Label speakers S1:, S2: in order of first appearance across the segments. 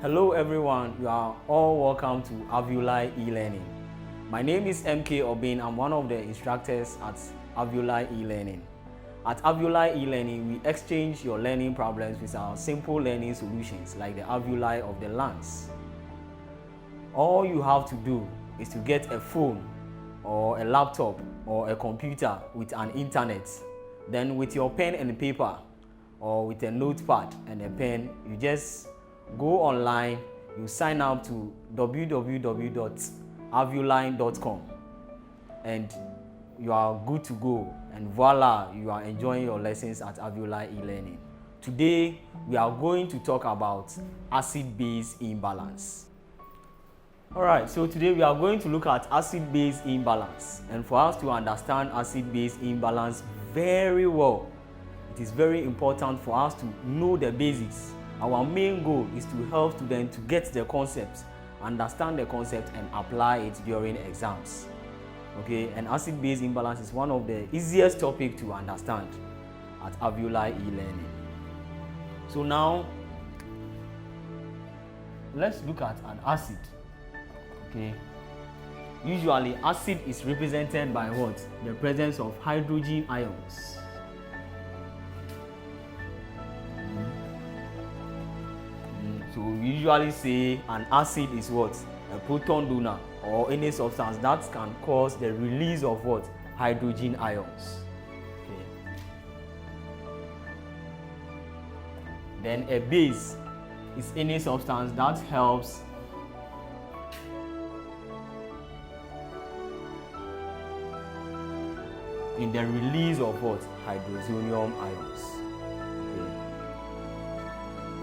S1: Hello everyone, you are all welcome to Alveoly E-learning. My name is MK Obin. I'm one of the instructors at Alveoly E-learning. At Alveoly E-learning, we exchange your learning problems with our simple learning solutions like the alveoli of the lungs. All you have to do is to get a phone or a laptop or a computer with an internet. Then with your pen and paper or with a notepad and a pen, you just go online, you sign up to www.alveoly.com and you are good to go, and voila, you are enjoying your lessons at Alveoly E-learning. Today we are going to talk about acid-base imbalance. Alright, so today we are going to look at acid-base imbalance, and for us to understand acid-base imbalance very well, it is very important for us to know the basics. Our main goal is to help students to get the concepts, understand the concept and apply it during exams. Okay, and acid-base imbalance is one of the easiest topics to understand at Alveoly E-learning. So now, let's look at an acid. Okay, usually acid is represented by what? The presence of hydrogen ions. So we usually say an acid is what? A proton donor, or any substance that can cause the release of what? Hydrogen ions. Okay. Then a base is any substance that helps in the release of what? Hydronium ions.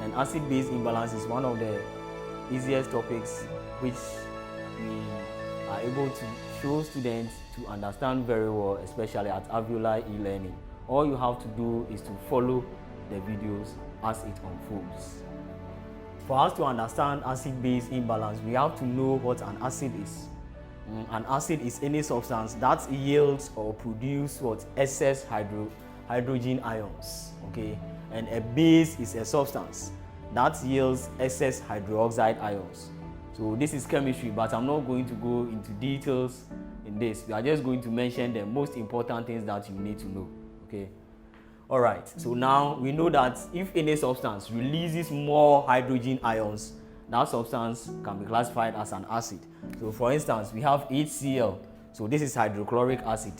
S1: And acid-base imbalance is one of the easiest topics which we are able to show students to understand very well, especially at Alveoly E-learning. All you have to do is to follow the videos as it unfolds. For us to understand acid-base imbalance, we have to know what an acid is. An acid is any substance that yields or produces what? Excess hydrogen ions. Okay, and a base is a substance that yields excess hydroxide ions. So this is chemistry, but I'm not going to go into details in this. We are just going to mention the most important things that you need to know. Okay, all right, so now we know that if any substance releases more hydrogen ions, that substance can be classified as an acid. So for instance, we have HCl. So this is hydrochloric acid,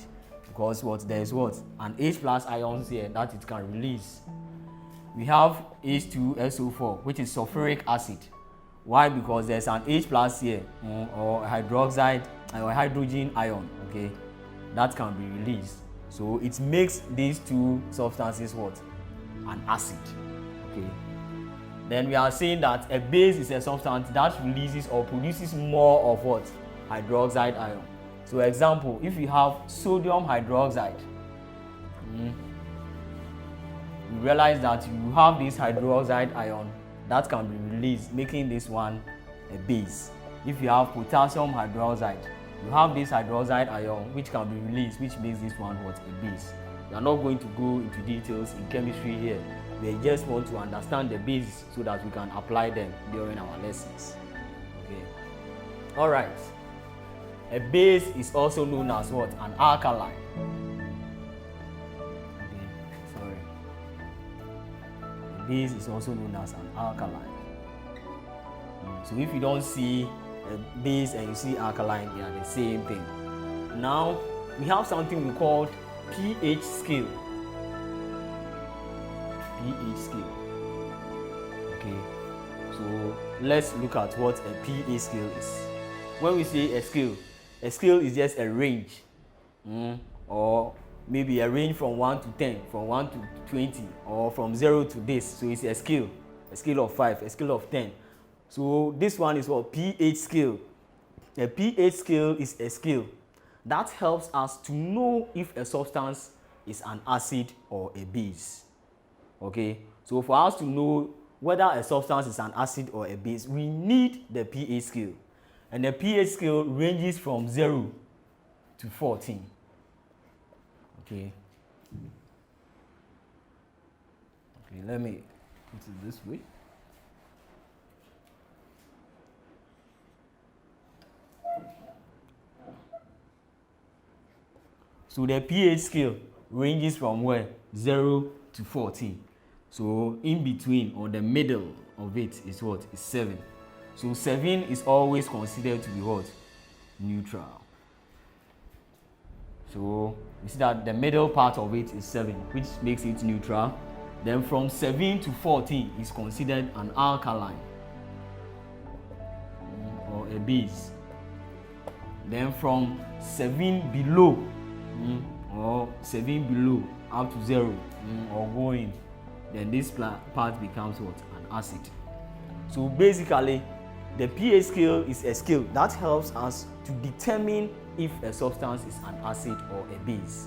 S1: because what? There is what? An H plus ions here that it can release. We have H2SO4, which is sulfuric acid. Why? Because there's an H plus here, or hydroxide or hydrogen ion, okay, that can be released. So it makes these two substances what? An acid. Okay. Then we are saying that a base is a substance that releases or produces more of what? Hydroxide ion. So example, if you have sodium hydroxide, you realize that you have this hydroxide ion that can be released, making this one a base. If you have potassium hydroxide, you have this hydroxide ion which can be released, which makes this one what? A base. We are not going to go into details in chemistry here. We just want to understand the bases so that we can apply them during our lessons. Okay. All right. A base is also known as what? An alkaline. Okay. Sorry. A base is also known as an alkaline. So if you don't see a base and you see alkaline, they are the same thing. Now we have something we call pH scale. pH scale. Okay, so let's look at what a pH scale is. When we say a scale is just a range, or maybe a range from 1 to 10, from 1 to 20, or from 0 to this. So it's a scale of 5, a scale of 10. So this one is what? pH scale. A pH scale is a scale that helps us to know if a substance is an acid or a base. Okay, so for us to know whether a substance is an acid or a base, we need the pH scale, and the pH scale ranges from 0 to 14. Okay, let me put it this way. So the pH scale ranges from where? 0 to 14. So in between or the middle of it is what? Is 7. So 7 is always considered to be what? Neutral. So you see that the middle part of it is 7, which makes it neutral. Then from 7 to 14 is considered an alkaline or a base. Then from 7 below or 7 below up to 0 or going, then this part becomes what? An acid. So basically, the pH scale is a scale that helps us to determine if a substance is an acid or a base.